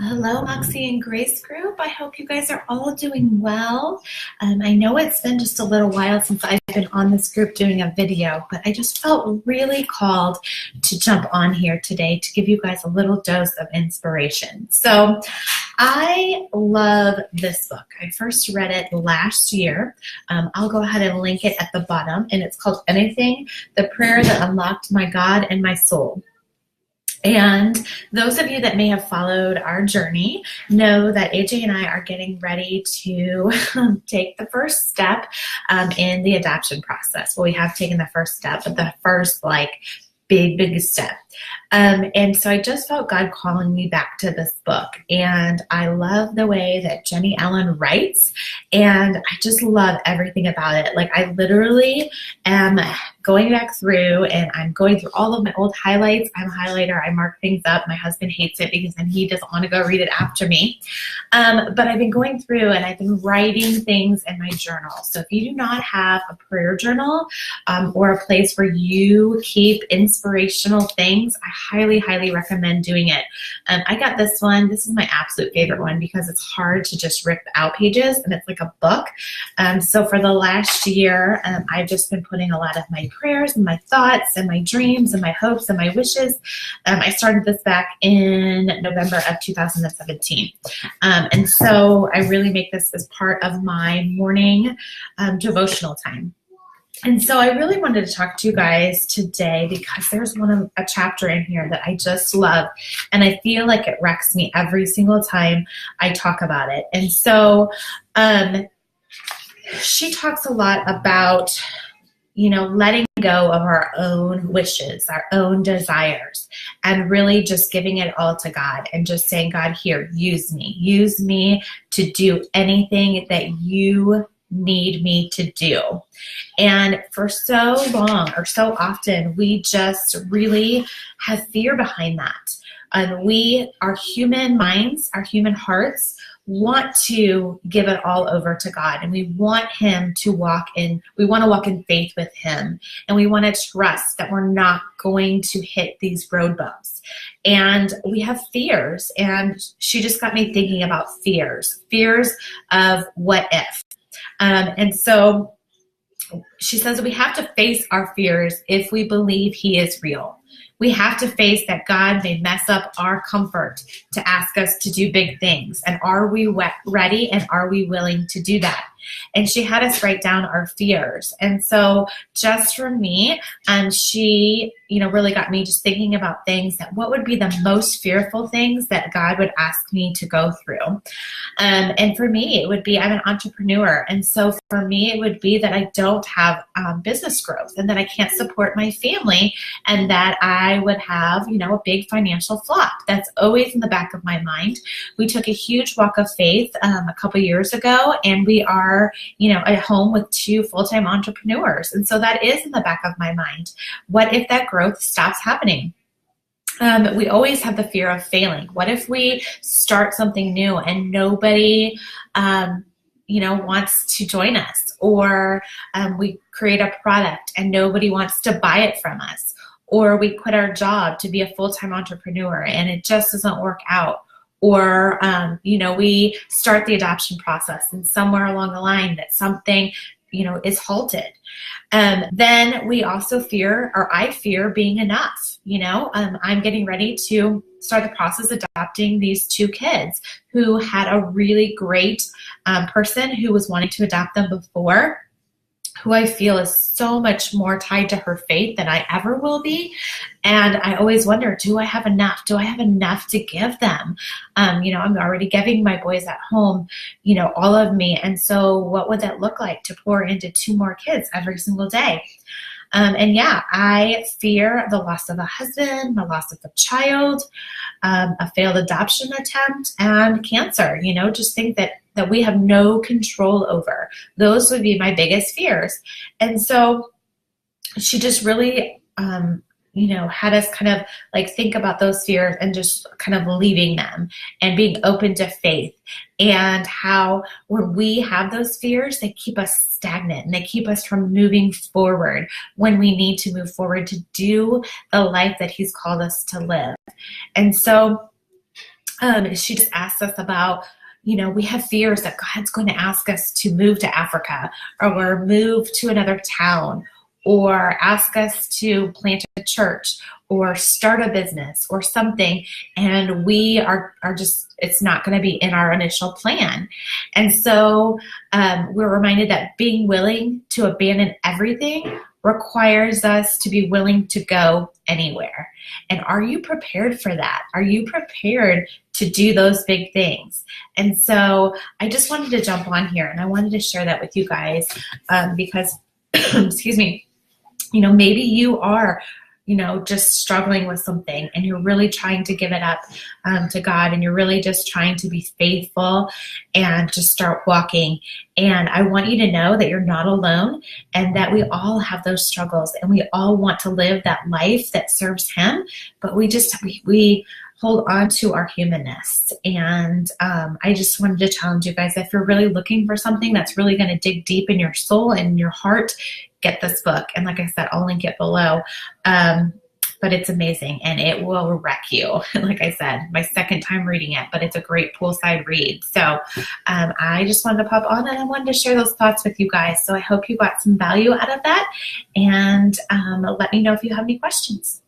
Hello, Moxie and Grace Group. I hope you guys are all doing well. I know it's been just a little while since I've been on this group doing a video, but I just felt really called to jump on here today to give you guys a little dose of inspiration. So I love this book. I first read it last year. I'll go ahead and link it at the bottom, and it's called Anything, The Prayer That Unlocked My God and My Soul. And those of you that may have followed our journey know that AJ and I are getting ready to take the first step in the adoption process. Well, we have taken the first step, but the first big step. And so I just felt God calling me back to this book. And I love the way that Jenny Ellen writes. And I just love everything about it. Like, I literally am going back through and I'm going through all of my old highlights. I'm a highlighter. I mark things up. My husband hates it because then he doesn't want to go read it after me. But I've been going through and I've been writing things in my journal. So if you do not have a prayer journal or a place where you keep inspirational things, I highly recommend doing it. I got this one. This is my absolute favorite one because it's hard to just rip out pages and it's like a book. So for the last year, I've just been putting a lot of my prayers and my thoughts and my dreams and my hopes and my wishes. I started this back in November of 2017. And so I really make this as part of my morning devotional time. And so I really wanted to talk to you guys today because there's a chapter in here that I just love, and I feel like it wrecks me every single time I talk about it. And so she talks a lot about, letting go of our own wishes, our own desires, and really just giving it all to God and just saying, God, here, use me to do anything that you need me to do. And for so long or so often, we just really have fear behind that. And our human minds, our human hearts want to give it all over to God. And we want to walk in faith with him. And we want to trust that we're not going to hit these road bumps. And we have fears. And she just got me thinking about fears of what if. And so she says we have to face our fears if we believe he is real. We have to face that God may mess up our comfort to ask us to do big things. And are we ready, and are we willing to do that? And she had us write down our fears. And so just for me, she, really got me just thinking about things that what would be the most fearful things that God would ask me to go through. And for me, it would be, I'm an entrepreneur. And so for me, it would be that I don't have business growth and that I can't support my family and that I would have, a big financial flop. That's always in the back of my mind. We took a huge walk of faith a couple years ago, and we are, at home with 2 full-time entrepreneurs. And so that is in the back of my mind. What if that growth stops happening? We always have the fear of failing. What if we start something new and nobody, wants to join us? Or we create a product and nobody wants to buy it from us? Or we quit our job to be a full-time entrepreneur and it just doesn't work out. Or, we start the adoption process and somewhere along the line that something, is halted. Then we also I fear being enough. I'm getting ready to start the process of adopting these 2 kids who had a really great person who was wanting to adopt them before, who I feel is so much more tied to her faith than I ever will be. And I always wonder, do I have enough? Do I have enough to give them? I'm already giving my boys at home, all of me. And so what would that look like to pour into 2 more kids every single day? I fear the loss of a husband, the loss of a child, a failed adoption attempt, and cancer, just think that we have no control over. Those would be my biggest fears. And so she just really, had us kind of think about those fears and just kind of leaving them and being open to faith, and how when we have those fears, they keep us stagnant and they keep us from moving forward when we need to move forward to do the life that he's called us to live. And so She just asked us about, we have fears that God's going to ask us to move to Africa or move to another town or ask us to plant a church or start a business or something. And we are just, it's not going to be in our initial plan. And so we're reminded that being willing to abandon everything requires us to be willing to go anywhere. And are you prepared for that? Are you prepared to do those big things? And so I just wanted to jump on here and I wanted to share that with you guys because, excuse me, maybe you are, just struggling with something and you're really trying to give it up to God and you're really just trying to be faithful and just start walking. And I want you to know that you're not alone and that we all have those struggles and we all want to live that life that serves Him, but we hold on to our humanness. And I just wanted to challenge you guys, if you're really looking for something that's really going to dig deep in your soul and your heart, get this book. And like I said, I'll link it below. But it's amazing and it will wreck you. Like I said, my second time reading it, but it's a great poolside read. So I just wanted to pop on and I wanted to share those thoughts with you guys. So I hope you got some value out of that. And let me know if you have any questions.